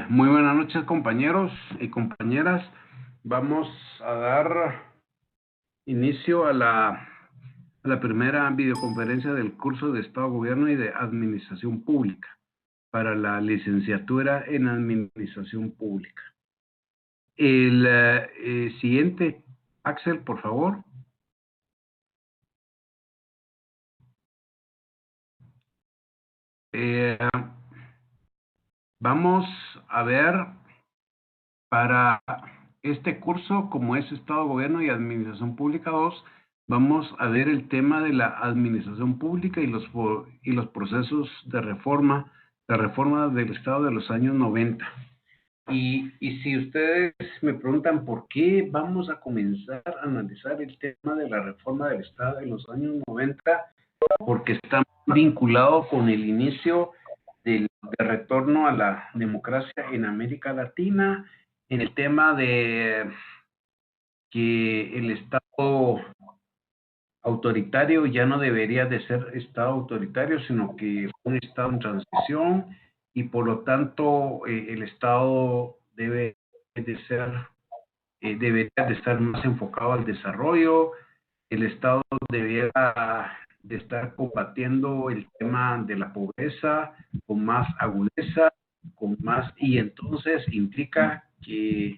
Muy buenas noches, compañeros y compañeras. Vamos a dar inicio a la primera videoconferencia del curso de Estado, Gobierno y de Administración Pública para la licenciatura en Administración Pública. El siguiente, Axel, por favor. Vamos a ver para este curso, como es Estado, Gobierno y Administración Pública 2, vamos a ver el tema de la administración pública y los procesos de reforma del Estado de los años 90. Y si ustedes me preguntan por qué vamos a comenzar a analizar el tema de la reforma del Estado en los años 90, porque está vinculado con el inicio del retorno a la democracia en América Latina, en el tema de que el Estado autoritario ya no debería de ser Estado autoritario, sino que un Estado en transición, y por lo tanto el Estado debería de estar más enfocado al desarrollo. El Estado debería de estar combatiendo el tema de la pobreza con más agudeza, y entonces implica que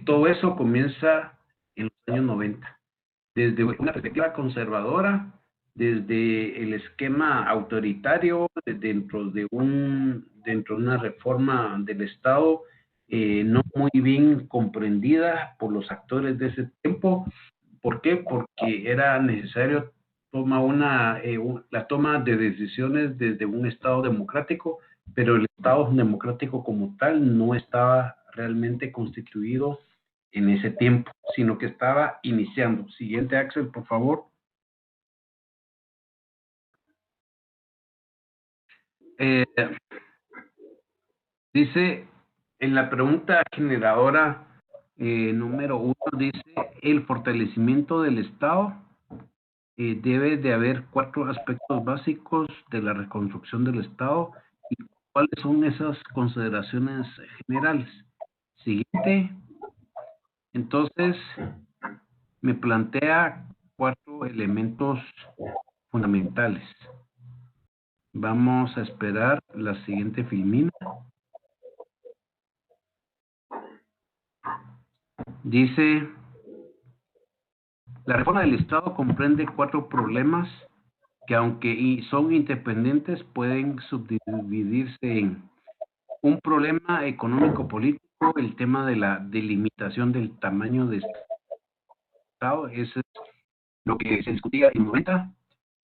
todo eso comienza en los años 90. Desde una perspectiva conservadora, desde el esquema autoritario, dentro de una reforma del Estado no muy bien comprendida por los actores de ese tiempo. ¿Por qué? Porque era necesario la toma de decisiones desde un Estado democrático, pero el Estado democrático como tal no estaba realmente constituido en ese tiempo, sino que estaba iniciando. Siguiente, Axel, por favor. Dice en la pregunta generadora número 1, dice el fortalecimiento del Estado. Debe de haber 4 aspectos básicos de la reconstrucción del Estado. ¿Y cuáles son esas consideraciones generales? Siguiente. Entonces, me plantea 4 elementos fundamentales. Vamos a esperar la siguiente filmina. Dice, la reforma del Estado comprende 4 problemas que, aunque son independientes, pueden subdividirse en un problema económico-político, el tema de la delimitación del tamaño de Estado, eso es lo que se discutía en 90.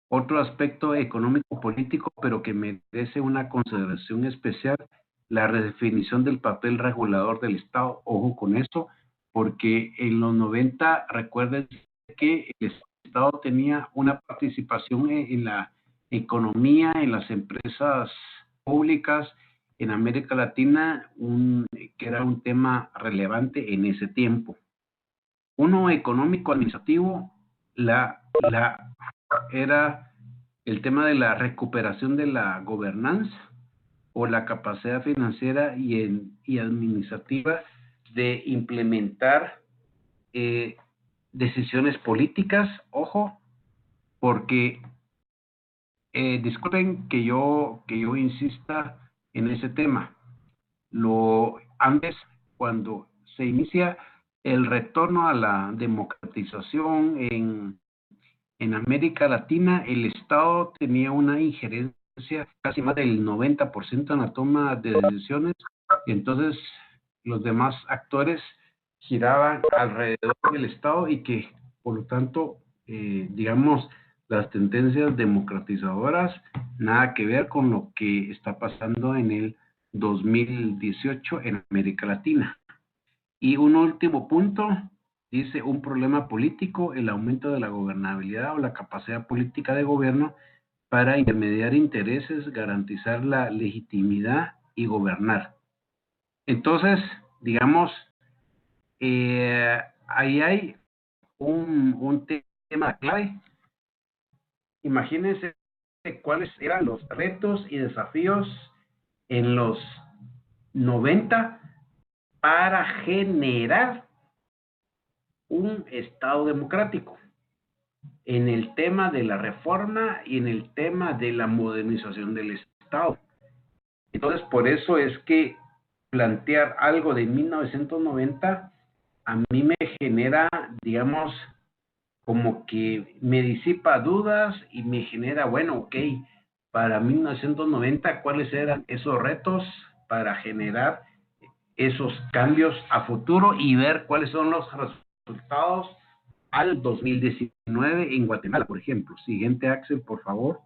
Otro aspecto económico-político, pero que merece una consideración especial, la redefinición del papel regulador del Estado. Ojo con esto, porque en los 90, recuerden que el Estado tenía una participación en la economía, en las empresas públicas en América Latina, que era un tema relevante en ese tiempo. Uno económico-administrativo, era el tema de la recuperación de la gobernanza o la capacidad financiera y administrativa de implementar decisiones políticas. Ojo, porque disculpen que yo insista en ese tema. Antes, cuando se inicia el retorno a la democratización en América Latina, el Estado tenía una injerencia casi más del 90% en la toma de decisiones, y entonces los demás actores giraban alrededor del Estado, y que, por lo tanto, digamos, las tendencias democratizadoras, nada que ver con lo que está pasando en el 2018 en América Latina. Y un último punto, dice un problema político, el aumento de la gobernabilidad o la capacidad política de gobierno para intermediar intereses, garantizar la legitimidad y gobernar. Entonces, digamos, ahí hay un tema clave. Imagínense cuáles eran los retos y desafíos en los 90 para generar un Estado democrático en el tema de la reforma y en el tema de la modernización del Estado. Entonces, por eso es que plantear algo de 1990 a mí me genera, digamos, como que me disipa dudas y me genera, bueno, ok, para 1990, ¿cuáles eran esos retos para generar esos cambios a futuro y ver cuáles son los resultados al 2019 en Guatemala, por ejemplo? Siguiente, Axel, por favor.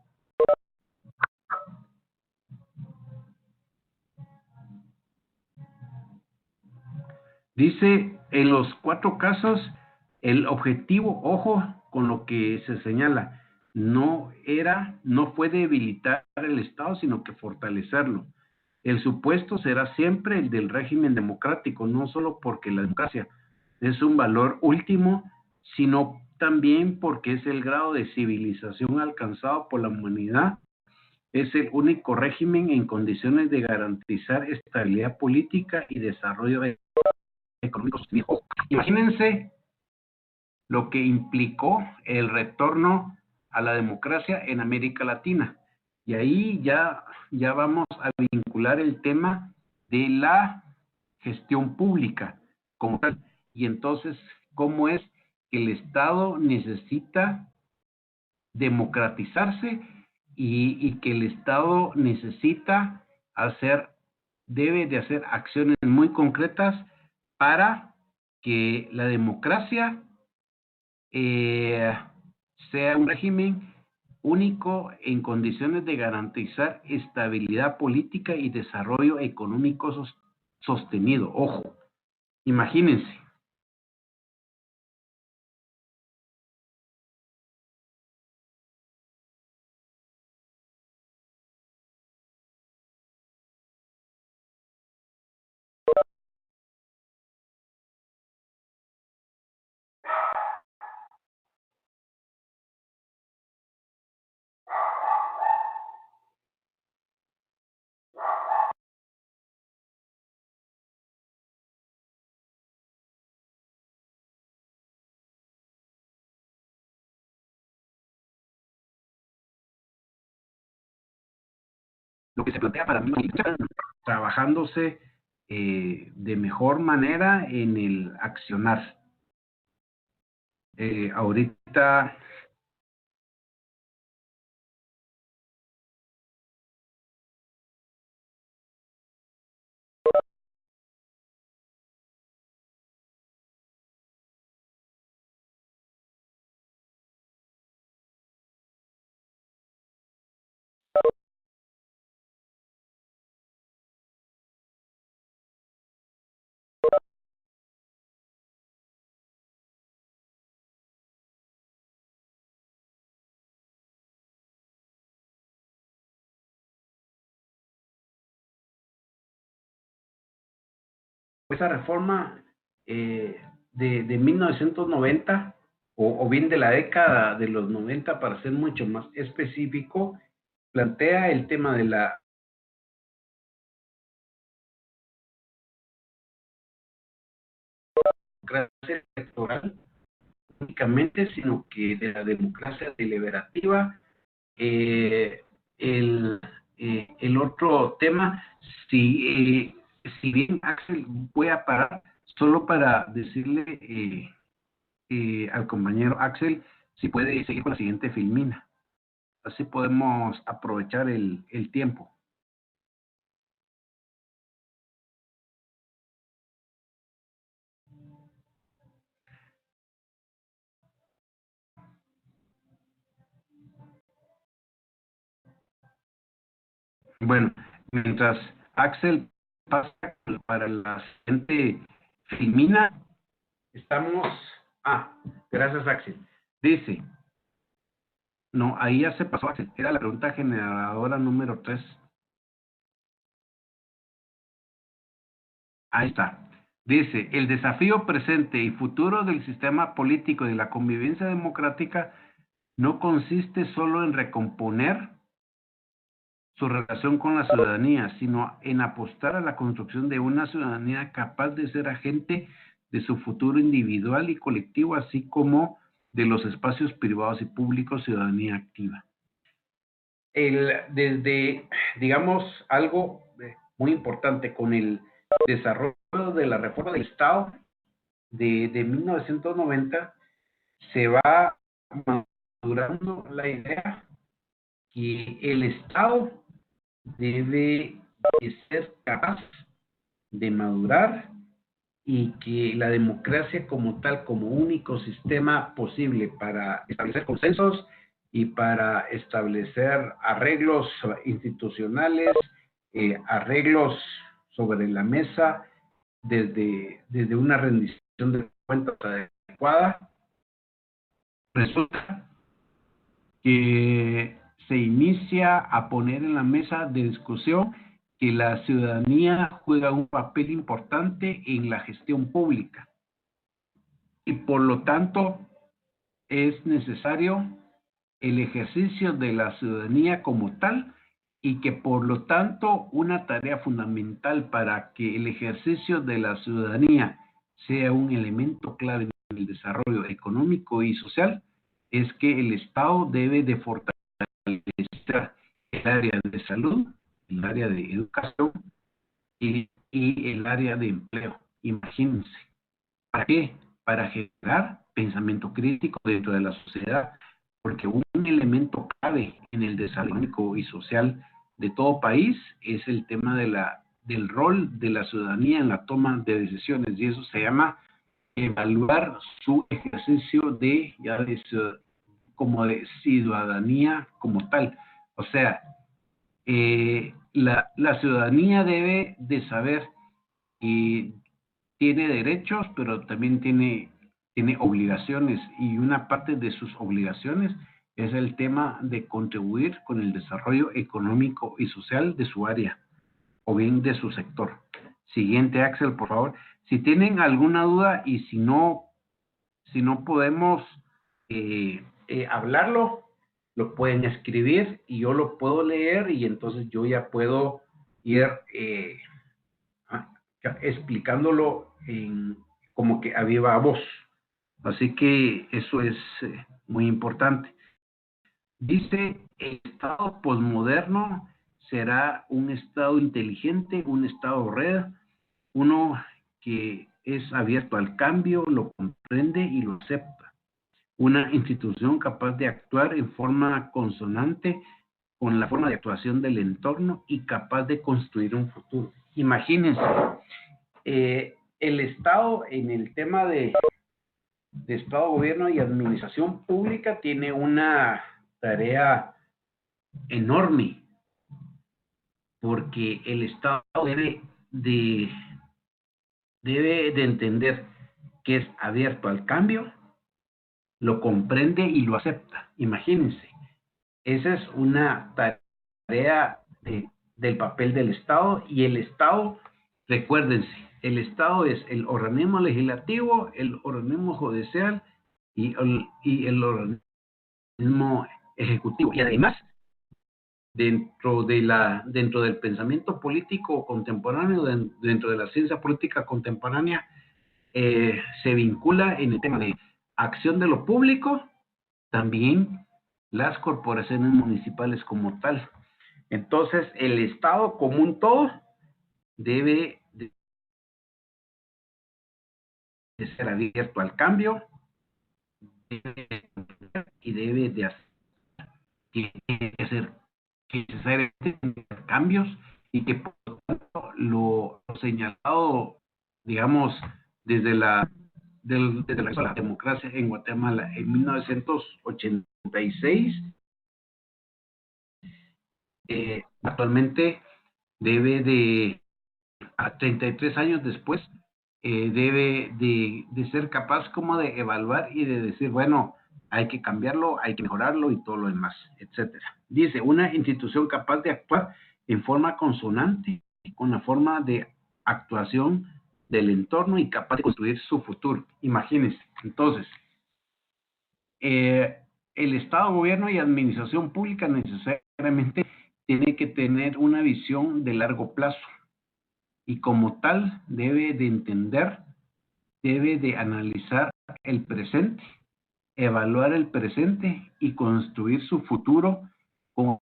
Dice, en los 4 casos, el objetivo, ojo con lo que se señala, no fue debilitar el Estado, sino que fortalecerlo. El supuesto será siempre el del régimen democrático, no solo porque la democracia es un valor último, sino también porque es el grado de civilización alcanzado por la humanidad. Es el único régimen en condiciones de garantizar estabilidad política y desarrollo económico sostenido. Imagínense lo que implicó el retorno a la democracia en América Latina. Y ahí ya vamos a vincular el tema de la gestión pública como tal. Y entonces, ¿cómo es que el Estado necesita democratizarse y que el Estado necesita debe de hacer acciones muy concretas para que la democracia sea un régimen único en condiciones de garantizar estabilidad política y desarrollo económico sostenido? Ojo, imagínense. Lo que se plantea para mí, trabajándose de mejor manera en el accionar. Ahorita esa reforma de 1990 o bien de la década de los 90, para ser mucho más específico, plantea el tema de la democracia electoral únicamente, sino que de la democracia deliberativa. Eh, el otro tema, si bien Axel, voy a parar solo para decirle al compañero Axel si puede seguir con la siguiente filmina. Así podemos aprovechar el tiempo. Bueno, mientras Axel pasa para la siguiente filmina, estamos... gracias Axel. Dice, no, ahí ya se pasó Axel, era la pregunta generadora número 3. Ahí está. Dice, el desafío presente y futuro del sistema político y de la convivencia democrática no consiste solo en recomponer su relación con la ciudadanía, sino en apostar a la construcción de una ciudadanía capaz de ser agente de su futuro individual y colectivo, así como de los espacios privados y públicos, ciudadanía activa. Desde, digamos, algo muy importante con el desarrollo de la reforma del Estado de 1990, se va madurando la idea que el Estado debe de ser capaz de madurar y que la democracia como tal, como único sistema posible para establecer consensos y para establecer arreglos institucionales, arreglos sobre la mesa desde una rendición de cuentas adecuada, resulta que se inicia a poner en la mesa de discusión que la ciudadanía juega un papel importante en la gestión pública y por lo tanto es necesario el ejercicio de la ciudadanía como tal y que por lo tanto una tarea fundamental para que el ejercicio de la ciudadanía sea un elemento clave en el desarrollo económico y social es que el Estado debe de fortalecer el área de salud, el área de educación y el área de empleo. Imagínense. ¿Para qué? Para generar pensamiento crítico dentro de la sociedad, porque un elemento clave en el desarrollo económico y social de todo país es el tema del rol de la ciudadanía en la toma de decisiones, y eso se llama evaluar su ejercicio como de ciudadanía como tal. O sea, la ciudadanía debe de saber que tiene derechos, pero también tiene obligaciones, y una parte de sus obligaciones es el tema de contribuir con el desarrollo económico y social de su área o bien de su sector. Siguiente, Axel, por favor. Si tienen alguna duda y si no podemos hablarlo, lo pueden escribir y yo lo puedo leer y entonces yo ya puedo ir explicándolo como que a viva voz. Así que eso es muy importante. Dice, el Estado posmoderno será un Estado inteligente, un Estado red, uno que es abierto al cambio, lo comprende y lo acepta. Una institución capaz de actuar en forma consonante con la forma de actuación del entorno y capaz de construir un futuro. Imagínense, el Estado en el tema de Estado, gobierno y administración pública tiene una tarea enorme, porque el Estado debe de entender que es abierto al cambio, lo comprende y lo acepta. Imagínense, esa es una tarea del papel del Estado, y el Estado, recuérdense, el Estado es el organismo legislativo, el organismo judicial y el organismo ejecutivo. Y además, dentro del pensamiento político contemporáneo, dentro de la ciencia política contemporánea, se vincula en el tema de acción de lo público, también las corporaciones municipales como tal. Entonces, el Estado como un todo debe de ser abierto al cambio y debe de hacer necesariamente cambios, y que por lo tanto lo señalado, digamos, desde la democracia en Guatemala en 1986, actualmente debe de, a 33 años después, debe de ser capaz como de evaluar y de decir, bueno, hay que cambiarlo, hay que mejorarlo y todo lo demás, etcétera. Dice, una institución capaz de actuar en forma consonante con la forma de actuación del entorno y capaz de construir su futuro. Imagínense. Entonces, el Estado, gobierno y administración pública necesariamente tiene que tener una visión de largo plazo y como tal debe de entender, debe de analizar el presente, evaluar el presente y construir su futuro con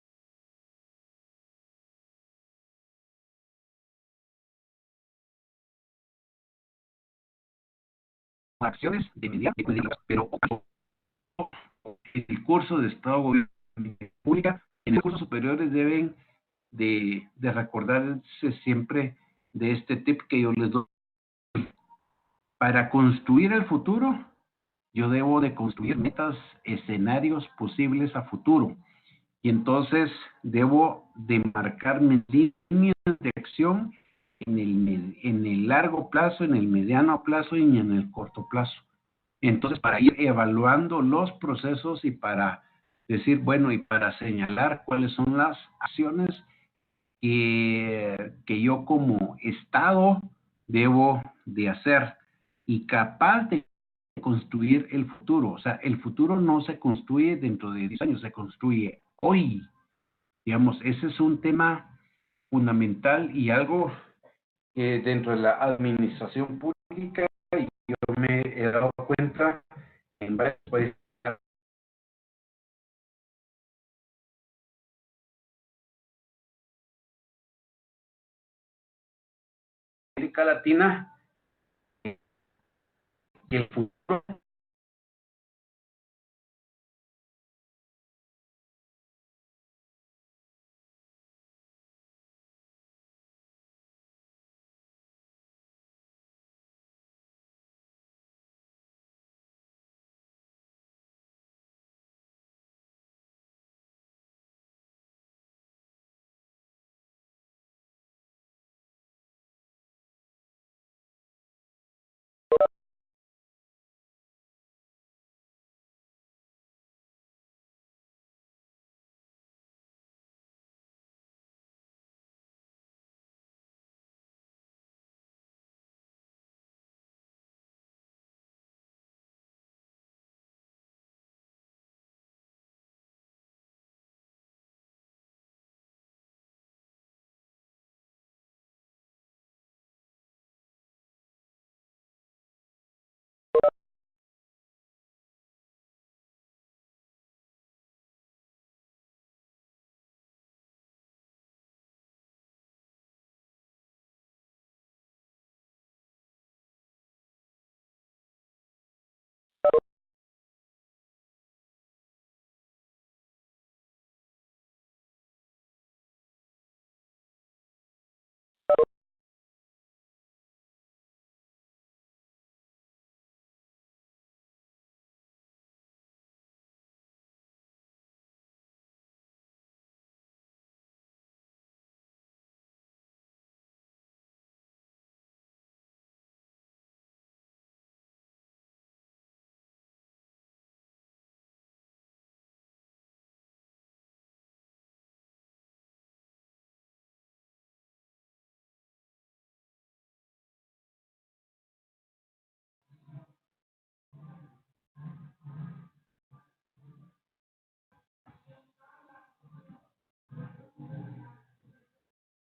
acciones de mediano y largo plazo. Pero el curso de Estado, gobierno y pública, en los cursos superiores deben de recordarse siempre de este tip que yo les doy. Para construir el futuro, yo debo de construir metas, escenarios posibles a futuro. Y entonces debo de marcar mis líneas de acción en el largo plazo, en el mediano plazo y en el corto plazo. Entonces, para ir evaluando los procesos y para decir, bueno, y para señalar cuáles son las acciones que yo como Estado debo de hacer y capaz de construir el futuro. O sea, el futuro no se construye dentro de 10 años, se construye hoy. Digamos, ese es un tema fundamental y algo que dentro de la administración pública, y yo me he dado cuenta en varios países de América Latina, que el futuro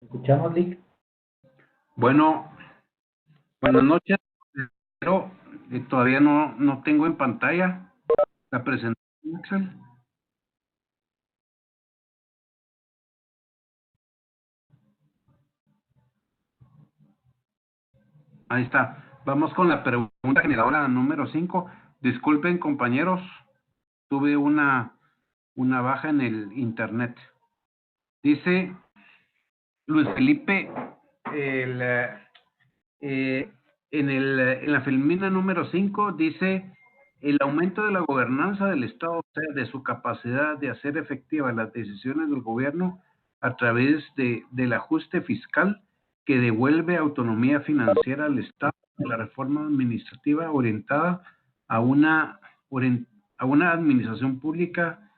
¿Escuchamos, Lick? bueno, buenas noches, pero todavía no tengo en pantalla la presentación, Axel. Ahí está. Vamos con la pregunta generadora número 5. Disculpen, compañeros, tuve una baja en el internet. Dice Luis Felipe, en la filmina número 5 dice el aumento de la gobernanza del Estado, o sea, de su capacidad de hacer efectivas las decisiones del gobierno a través del ajuste fiscal que devuelve autonomía financiera al Estado, la reforma administrativa orientada a una administración pública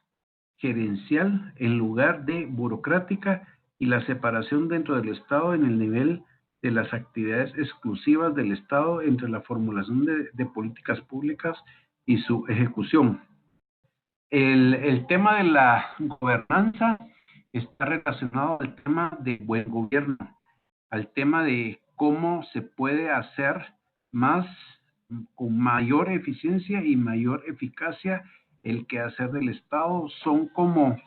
gerencial en lugar de burocrática y la separación dentro del Estado en el nivel de las actividades exclusivas del Estado entre la formulación de políticas públicas y su ejecución. El tema de la gobernanza está relacionado al tema de buen gobierno, al tema de cómo se puede hacer más, con mayor eficiencia y mayor eficacia el quehacer del Estado. Son como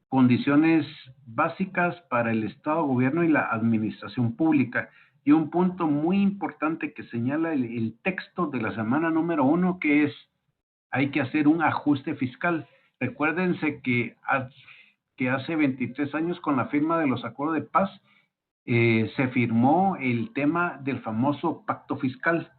condiciones básicas para el Estado, gobierno y la administración pública. Y un punto muy importante que señala el texto de la semana número 1, que es: hay que hacer un ajuste fiscal. Recuérdense que hace 23 años, con la firma de los acuerdos de paz, se firmó el tema del famoso pacto fiscal.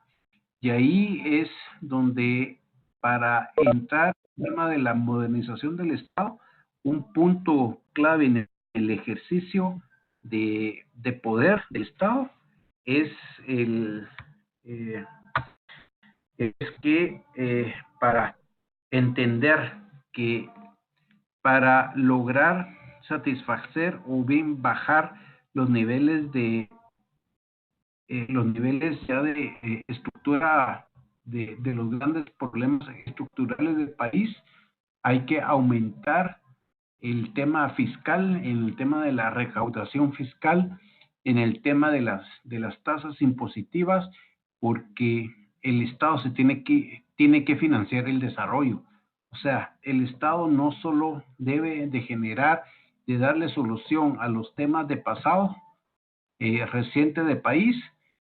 Y ahí es donde, para entrar en el tema de la modernización del Estado, un punto clave en el ejercicio de poder del Estado es que para entender que para lograr satisfacer o bien bajar los niveles ya de estructura de los grandes problemas estructurales del país, hay que aumentar el tema fiscal, en el tema de la recaudación fiscal, en el tema de las tasas impositivas, porque el Estado tiene que financiar el desarrollo. O sea, el Estado no solo debe de generar, de darle solución a los temas de pasado reciente del país,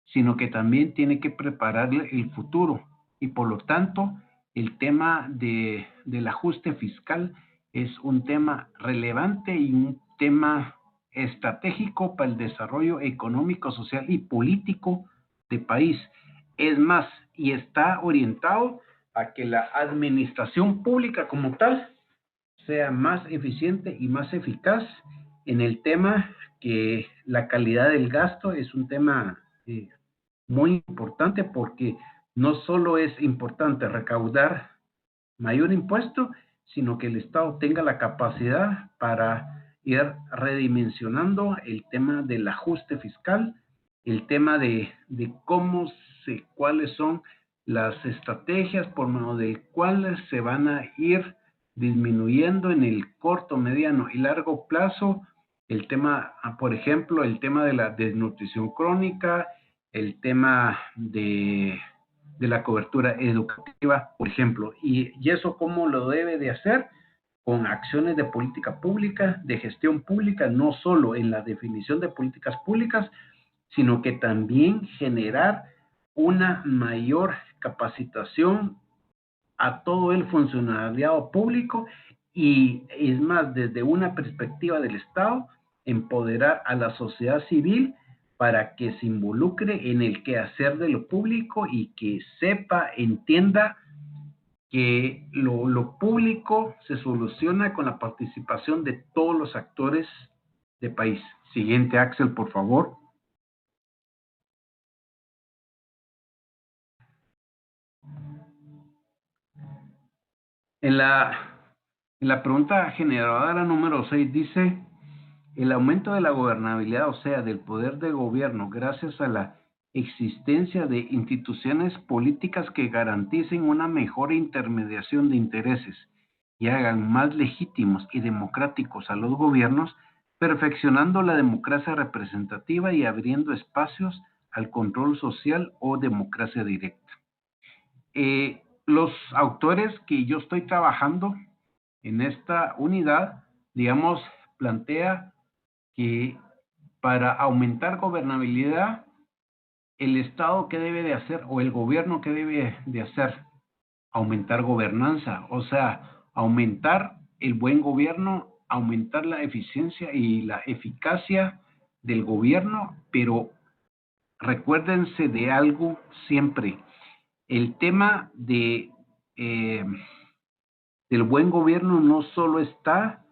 sino que también tiene que prepararle el futuro. Y por lo tanto, el tema del ajuste fiscal es un tema relevante y un tema estratégico para el desarrollo económico, social y político del país. Es más, y está orientado a que la administración pública como tal sea más eficiente y más eficaz en el tema que la calidad del gasto es un tema muy importante, porque no solo es importante recaudar mayor impuesto, sino que el Estado tenga la capacidad para ir redimensionando el tema del ajuste fiscal, el tema de cuáles son las estrategias por medio de cuáles se van a ir disminuyendo en el corto, mediano y largo plazo el tema, por ejemplo, el tema de la desnutrición crónica, el tema de la cobertura educativa, por ejemplo. Y eso cómo lo debe de hacer, con acciones de política pública, de gestión pública, no solo en la definición de políticas públicas, sino que también generar una mayor capacitación a todo el funcionariado público, y es más, desde una perspectiva del Estado, empoderar a la sociedad civil para que se involucre en el quehacer de lo público y que sepa, entienda que lo público se soluciona con la participación de todos los actores del país. Siguiente, Axel, por favor. En la pregunta generadora número 6 dice: el aumento de la gobernabilidad, o sea, del poder de gobierno, gracias a la existencia de instituciones políticas que garanticen una mejor intermediación de intereses y hagan más legítimos y democráticos a los gobiernos, perfeccionando la democracia representativa y abriendo espacios al control social o democracia directa. Los autores que yo estoy trabajando en esta unidad, digamos, plantea que para aumentar gobernabilidad, el Estado, ¿qué debe de hacer? O el gobierno, ¿qué debe de hacer? Aumentar gobernanza, o sea, aumentar el buen gobierno, aumentar la eficiencia y la eficacia del gobierno. Pero recuérdense de algo siempre: el tema del buen gobierno no solo está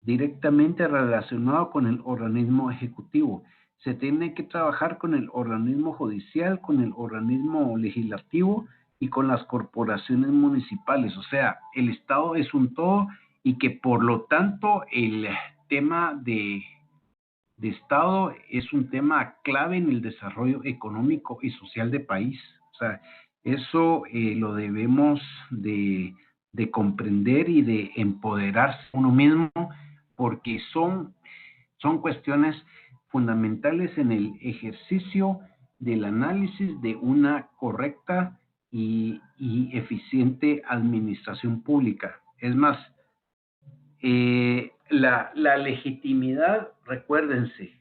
directamente relacionado con el organismo ejecutivo. Se tiene que trabajar con el organismo judicial, con el organismo legislativo y con las corporaciones municipales. O sea, el Estado es un todo, y que por lo tanto el tema de Estado es un tema clave en el desarrollo económico y social del país. O sea, eso lo debemos de comprender y de empoderarse uno mismo, porque son cuestiones fundamentales en el ejercicio del análisis de una correcta y eficiente administración pública. Es más, la legitimidad, recuérdense,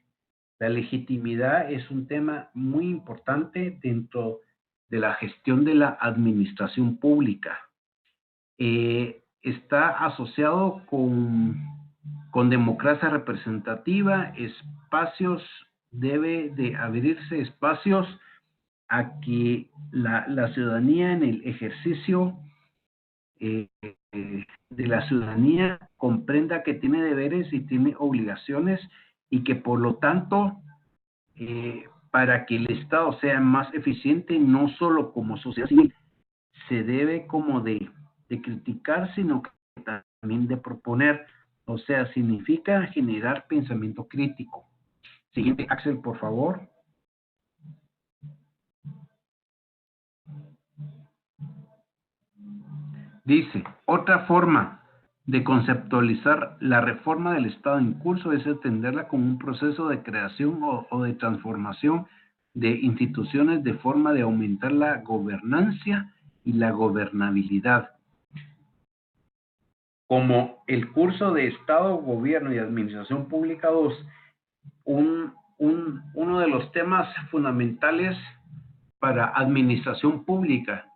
la legitimidad es un tema muy importante dentro de la gestión de la administración pública. Está asociado con democracia representativa, espacios, debe de abrirse espacios a que la ciudadanía en el ejercicio de la ciudadanía comprenda que tiene deberes y tiene obligaciones y que por lo tanto para que el Estado sea más eficiente, no solo como sociedad civil, se debe como de criticar, sino que también de proponer. O sea, significa generar pensamiento crítico. Siguiente, Axel, por favor. Dice, otra forma de conceptualizar la reforma del Estado en curso es entenderla como un proceso de creación o de transformación de instituciones de forma de aumentar la gobernancia y la gobernabilidad. Como el curso de Estado, Gobierno y Administración Pública 2, uno de los temas fundamentales para administración pública.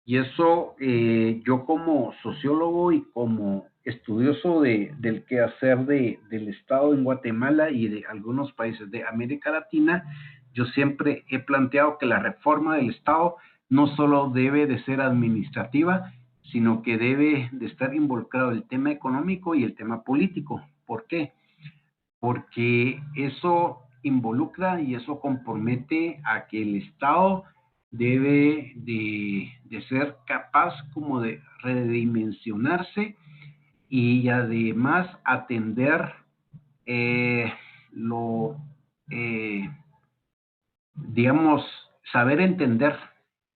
Y eso yo como sociólogo y como estudioso del quehacer del Estado en Guatemala y de algunos países de América Latina, yo siempre he planteado que la reforma del Estado no solo debe de ser administrativa, sino que debe de estar involucrado el tema económico y el tema político. ¿Por qué? Porque eso involucra y eso compromete a que el Estado debe de ser capaz como de redimensionarse y además atender lo, digamos, saber entender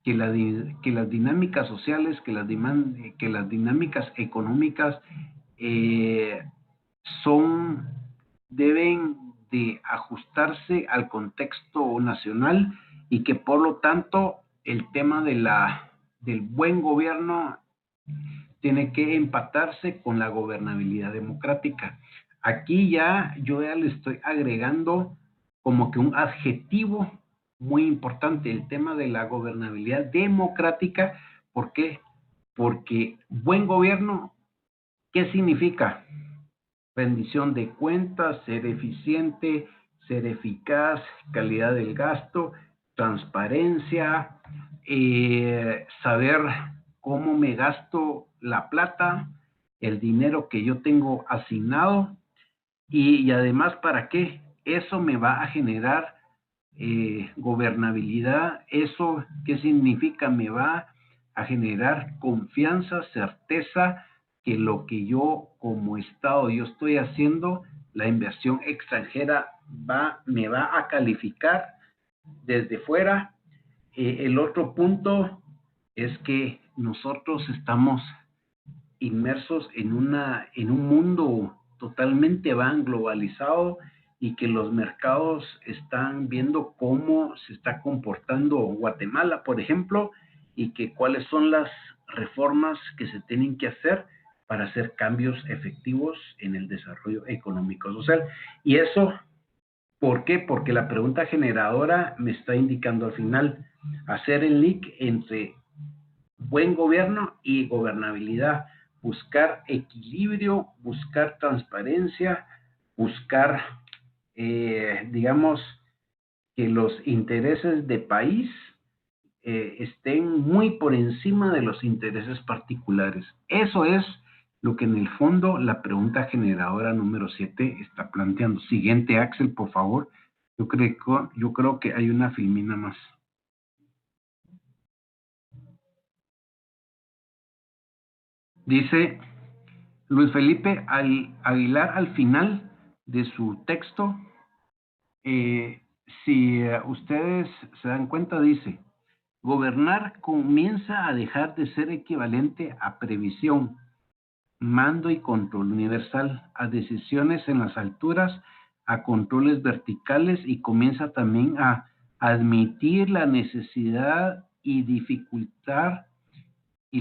que las dinámicas sociales, que las dinámicas económicas son, deben de ajustarse al contexto nacional y que por lo tanto el tema del buen gobierno tiene que empatarse con la gobernabilidad democrática. Aquí yo ya le estoy agregando como que un adjetivo muy importante, el tema de la gobernabilidad democrática. ¿Por qué? Porque buen gobierno, ¿qué significa? Rendición de cuentas, ser eficiente, ser eficaz, calidad del gasto, transparencia, saber cómo me gasto la plata, el dinero que yo tengo asignado y además para qué. Eso me va a generar gobernabilidad. ¿Eso qué significa? Me va a generar confianza, certeza que lo que yo como Estado yo estoy haciendo, la inversión extranjera me va a calificar desde fuera. El otro punto es que nosotros estamos inmersos en un mundo totalmente globalizado y que los mercados están viendo cómo se está comportando Guatemala, por ejemplo, y que cuáles son las reformas que se tienen que hacer para hacer cambios efectivos en el desarrollo económico social. Y eso, ¿por qué? Porque la pregunta generadora me está indicando al final hacer el link entre buen gobierno y gobernabilidad, buscar equilibrio, buscar transparencia, buscar, digamos, que los intereses de país estén muy por encima de los intereses particulares. Eso es lo que en el fondo la pregunta generadora número 7 está planteando. Siguiente, Axel, por favor. Yo creo que hay una filmina más. Dice Luis Felipe Aguilar al final de su texto, Eh, si ustedes se dan cuenta, dice, gobernar comienza a dejar de ser equivalente a previsión, mando y control universal, a decisiones en las alturas, a controles verticales y comienza también a admitir la necesidad y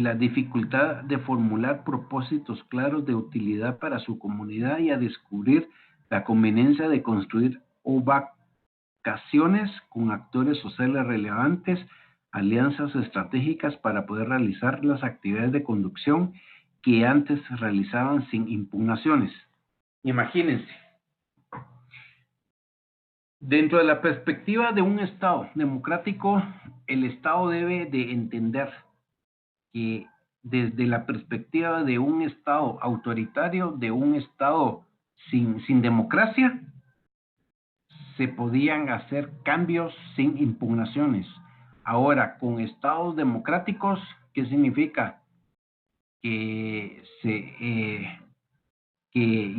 la dificultad de formular propósitos claros de utilidad para su comunidad y a descubrir la conveniencia de construir ocasiones con actores sociales relevantes, alianzas estratégicas para poder realizar las actividades de conducción que antes se realizaban sin impugnaciones. Imagínense, dentro de la perspectiva de un Estado democrático, el Estado debe de entender que desde la perspectiva de un Estado autoritario, de un Estado sin democracia, se podían hacer cambios sin impugnaciones. Ahora, con estados democráticos, ¿qué significa? Que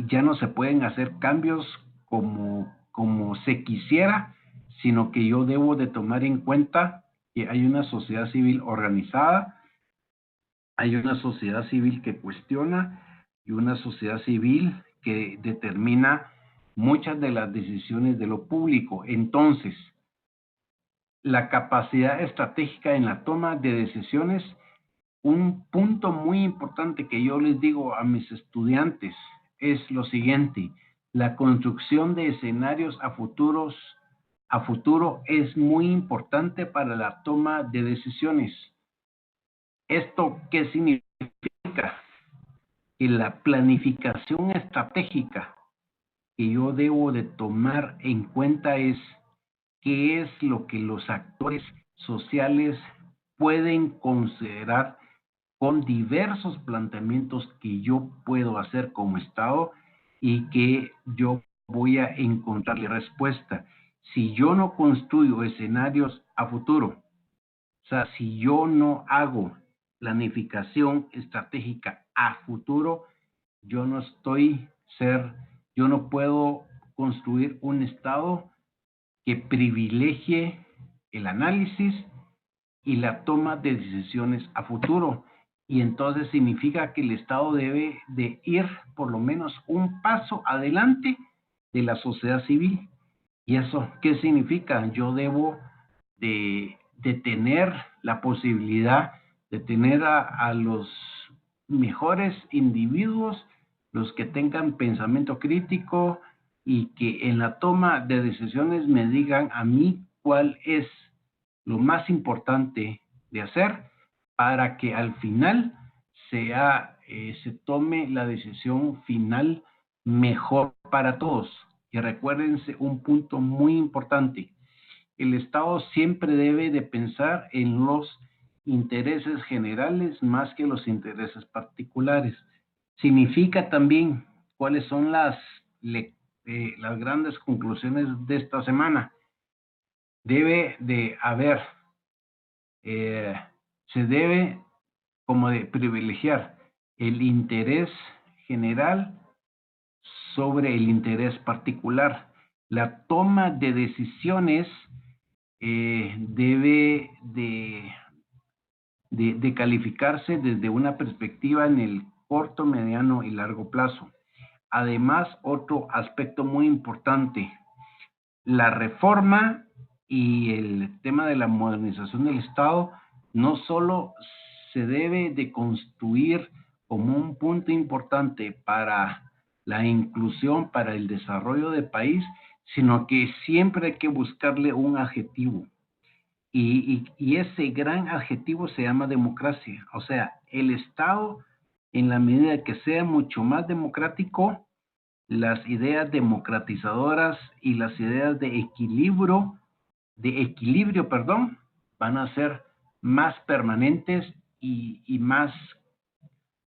ya no se pueden hacer cambios como se quisiera, sino que yo debo de tomar en cuenta que hay una sociedad civil organizada, hay una sociedad civil que cuestiona y una sociedad civil que determina muchas de las decisiones de lo público. Entonces, la capacidad estratégica en la toma de decisiones, un punto muy importante que yo les digo a mis estudiantes es lo siguiente: la construcción de escenarios a futuro es muy importante para la toma de decisiones. ¿Esto qué significa? Que la planificación estratégica que yo debo de tomar en cuenta es qué es lo que los actores sociales pueden considerar con diversos planteamientos que yo puedo hacer como Estado y que yo voy a encontrarle respuesta. Si yo no construyo escenarios a futuro, o sea, si yo no hago planificación estratégica a futuro, yo no yo no puedo construir un Estado que privilegie el análisis y la toma de decisiones a futuro. Y entonces significa que el Estado debe de ir por lo menos un paso adelante de la sociedad civil. ¿Y eso qué significa? Yo debo de tener la posibilidad de tener a los mejores individuos, los que tengan pensamiento crítico y que en la toma de decisiones me digan a mí cuál es lo más importante de hacer para que al final se tome la decisión final mejor para todos. Y recuérdense un punto muy importante: el Estado siempre debe de pensar en los intereses generales más que los intereses particulares. Significa también cuáles son las grandes conclusiones de esta semana. Debe de haber, se debe como de privilegiar el interés general sobre el interés particular. La toma de decisiones debe de calificarse desde una perspectiva en el corto, mediano y largo plazo. Además, otro aspecto muy importante: la reforma y el tema de la modernización del Estado no solo se debe de construir como un punto importante para la inclusión, para el desarrollo del país, sino que siempre hay que buscarle un adjetivo. Y ese gran adjetivo se llama democracia. O sea, el Estado, en la medida que sea mucho más democrático, las ideas democratizadoras y las ideas de equilibrio, perdón, van a ser más permanentes y más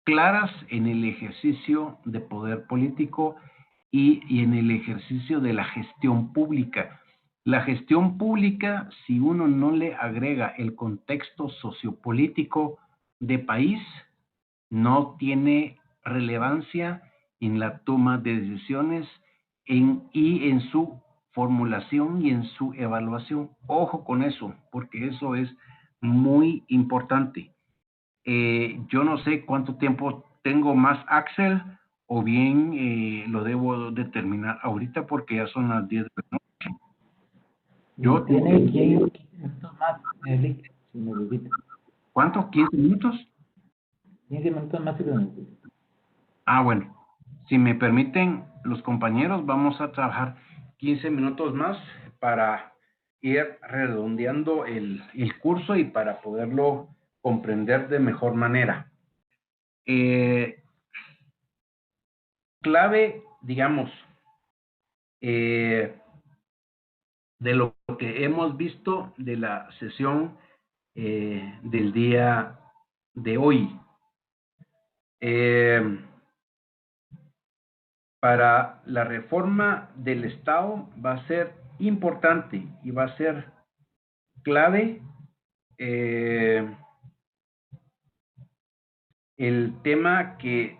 claras en el ejercicio de poder político y en el ejercicio de la gestión pública. La gestión pública, si uno no le agrega el contexto sociopolítico de país, no tiene relevancia en la toma de decisiones y en su formulación y en su evaluación. Ojo con eso, porque eso es muy importante. Yo no sé cuánto tiempo tengo más, Axel, o bien lo debo determinar ahorita porque ya son las 10 de la noche. Yo tiene 15 minutos más, Lick, si necesita. ¿Cuánto? ¿15 minutos? 15 minutos más si lo necesita. Ah, bueno. Si me permiten los compañeros, vamos a trabajar 15 minutos más para ir redondeando el curso y para poderlo comprender de mejor manera. Clave, digamos, de lo que hemos visto de la sesión del día de hoy. Para la reforma del Estado va a ser importante y va a ser clave el tema que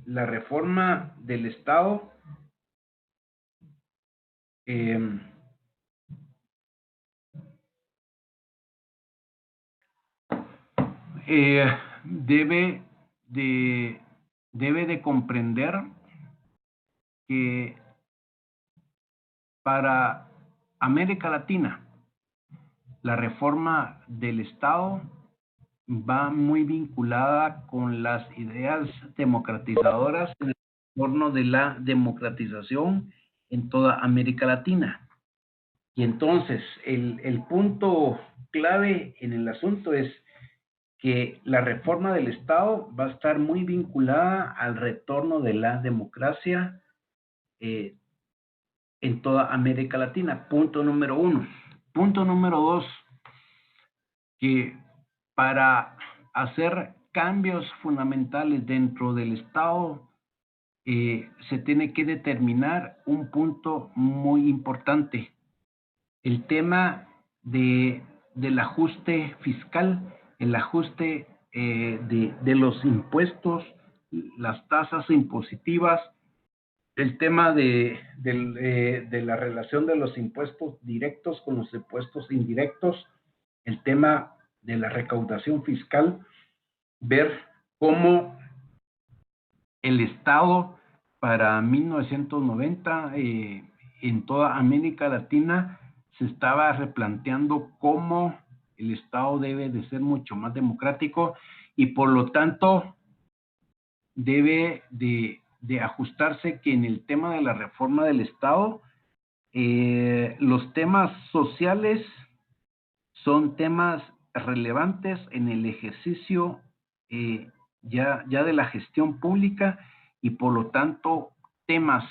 la reforma del Estado debe de comprender que para América Latina la reforma del Estado va muy vinculada con las ideas democratizadoras en el entorno de la democratización en toda América Latina. Y entonces, el punto clave en el asunto es que la reforma del Estado va a estar muy vinculada al retorno de la democracia en toda América Latina. Punto número 1. Punto número 2, que para hacer cambios fundamentales dentro del Estado se tiene que determinar un punto muy importante, el tema del ajuste fiscal, el ajuste de los impuestos, las tasas impositivas, el tema de la relación de los impuestos directos con los impuestos indirectos, el tema de la recaudación fiscal, ver cómo el Estado para 1990 en toda América Latina se estaba replanteando cómo el Estado debe de ser mucho más democrático y por lo tanto debe de ajustarse que en el tema de la reforma del Estado los temas sociales son temas relevantes en el ejercicio ya de la gestión pública y por lo tanto temas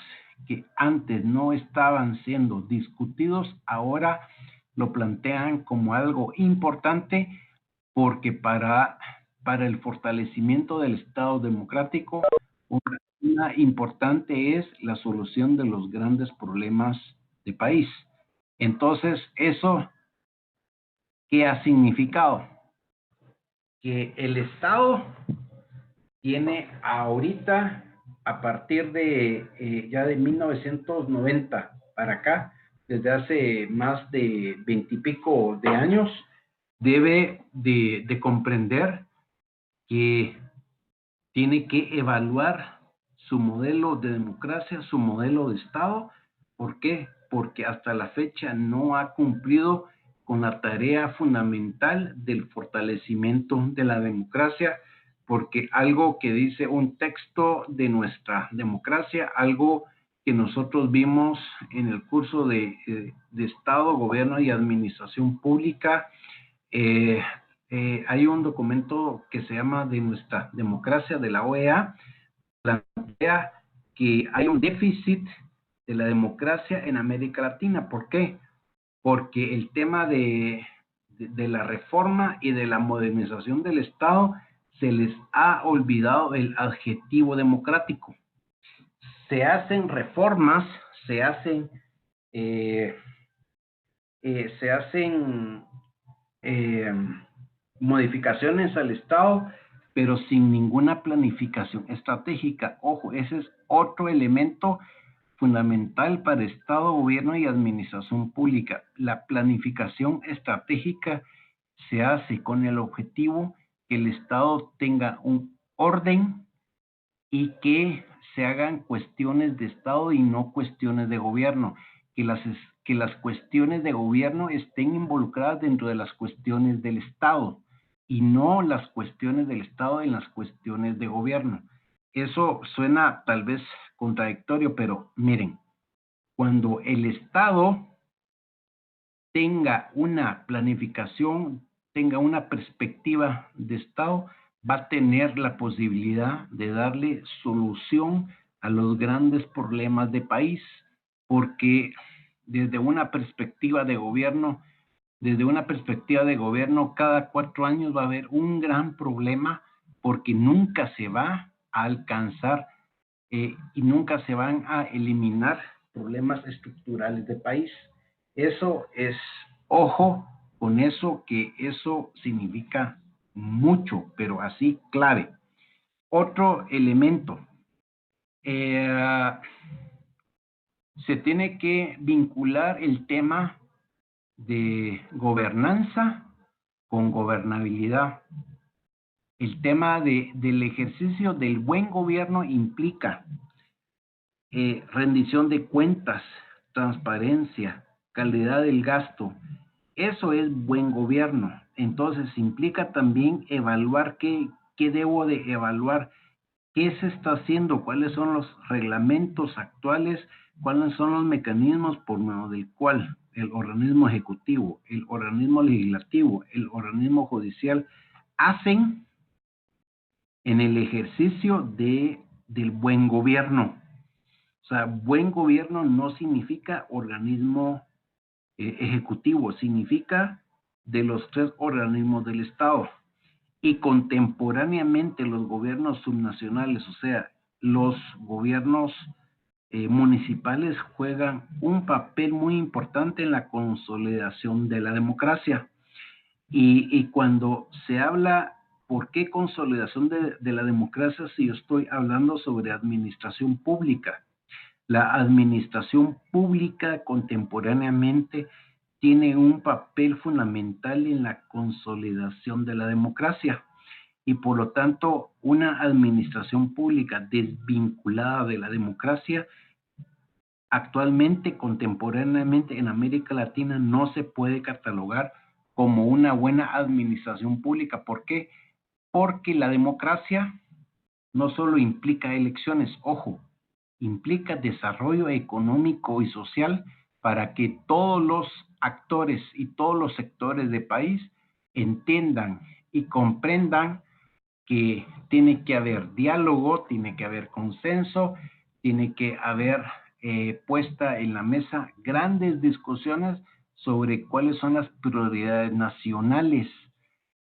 que antes no estaban siendo discutidos ahora lo plantean como algo importante porque para el fortalecimiento del Estado democrático una importante es la solución de los grandes problemas de país. Entonces eso, ¿qué ha significado? Que el Estado tiene ahorita, a partir de ya de 1990 para acá, desde hace más de 20 y pico de años, debe de comprender que tiene que evaluar su modelo de democracia, su modelo de Estado. ¿Por qué? Porque hasta la fecha no ha cumplido con la tarea fundamental del fortalecimiento de la democracia, porque algo que dice un texto de nuestra democracia, algo que nosotros vimos en el curso de Estado, Gobierno y Administración Pública, hay un documento que se llama de nuestra democracia de la OEA, plantea que hay un déficit de la democracia en América Latina. ¿Por qué? Porque el tema de la reforma y de la modernización del Estado se les ha olvidado el adjetivo democrático. Se hacen reformas, se hacen modificaciones al Estado, pero sin ninguna planificación estratégica. Ojo, ese es otro elemento fundamental para Estado, gobierno y administración pública. La planificación estratégica se hace con el objetivo que el Estado tenga un orden y que se hagan cuestiones de Estado y no cuestiones de gobierno, que las cuestiones de gobierno estén involucradas dentro de las cuestiones del Estado y no las cuestiones del Estado en las cuestiones de gobierno. Eso suena tal vez contradictorio, pero miren, cuando el Estado tenga una planificación, tenga una perspectiva de Estado, va a tener la posibilidad de darle solución a los grandes problemas de país, porque desde una perspectiva de gobierno, cada 4 años va a haber un gran problema porque nunca se va a alcanzar y nunca se van a eliminar problemas estructurales de país. Eso es, ojo con eso, que eso significa mucho, pero así clave. Otro elemento, se tiene que vincular el tema de gobernanza con gobernabilidad. El tema del ejercicio del buen gobierno implica rendición de cuentas, transparencia, calidad del gasto. Eso es buen gobierno. Entonces implica también evaluar qué debo de evaluar, qué se está haciendo, cuáles son los reglamentos actuales, cuáles son los mecanismos por medio del cual el organismo ejecutivo, el organismo legislativo, el organismo judicial hacen en el ejercicio del buen gobierno. O sea, buen gobierno no significa organismo ejecutivo, significa de los 3 organismos del Estado. Y contemporáneamente los gobiernos subnacionales, o sea, los gobiernos municipales juegan un papel muy importante en la consolidación de la democracia. Y cuando se habla, ¿por qué consolidación de la democracia si yo estoy hablando sobre administración pública? La administración pública contemporáneamente tiene un papel fundamental en la consolidación de la democracia y por lo tanto una administración pública desvinculada de la democracia actualmente, contemporáneamente en América Latina no se puede catalogar como una buena administración pública. ¿Por qué? Porque la democracia no solo implica elecciones, ojo, implica desarrollo económico y social para que todos los actores y todos los sectores del país entiendan y comprendan que tiene que haber diálogo, tiene que haber consenso, tiene que haber puesta en la mesa grandes discusiones sobre cuáles son las prioridades nacionales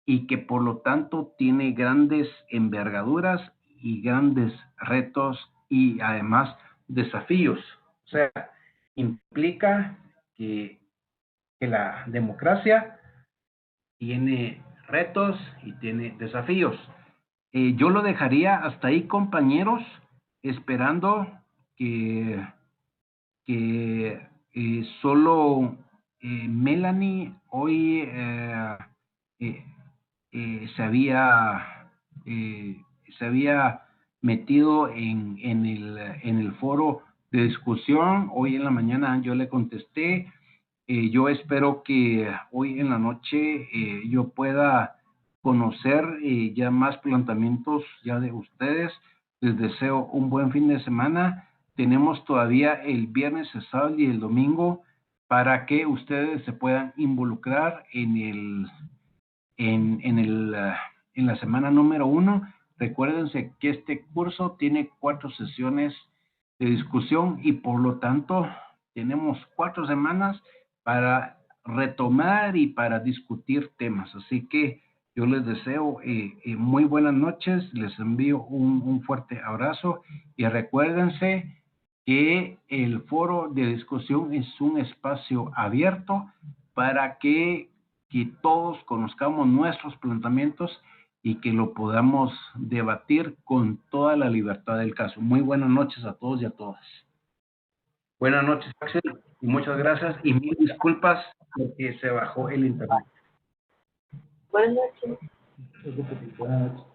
y que por lo tanto tiene grandes envergaduras y grandes retos y además desafíos. O sea, implica que la democracia tiene retos y tiene desafíos. Yo lo dejaría hasta ahí, compañeros, esperando que solo Melanie hoy se había metido en el foro de discusión. Hoy en la mañana yo le contesté. Yo espero que hoy en la noche yo pueda conocer ya más planteamientos ya de ustedes. Les deseo un buen fin de semana. Tenemos todavía el viernes, el sábado y el domingo para que ustedes se puedan involucrar en la semana número 1. Recuérdense que este curso tiene 4 sesiones de discusión y por lo tanto tenemos 4 semanas para retomar y para discutir temas. Así que yo les deseo muy buenas noches, les envío un fuerte abrazo y recuérdense que el foro de discusión es un espacio abierto para que todos conozcamos nuestros planteamientos y que lo podamos debatir con toda la libertad del caso. Muy buenas noches a todos y a todas. Buenas noches, Axel, y muchas gracias y mil disculpas porque se bajó el internet. Buenas noches. Buenas noches.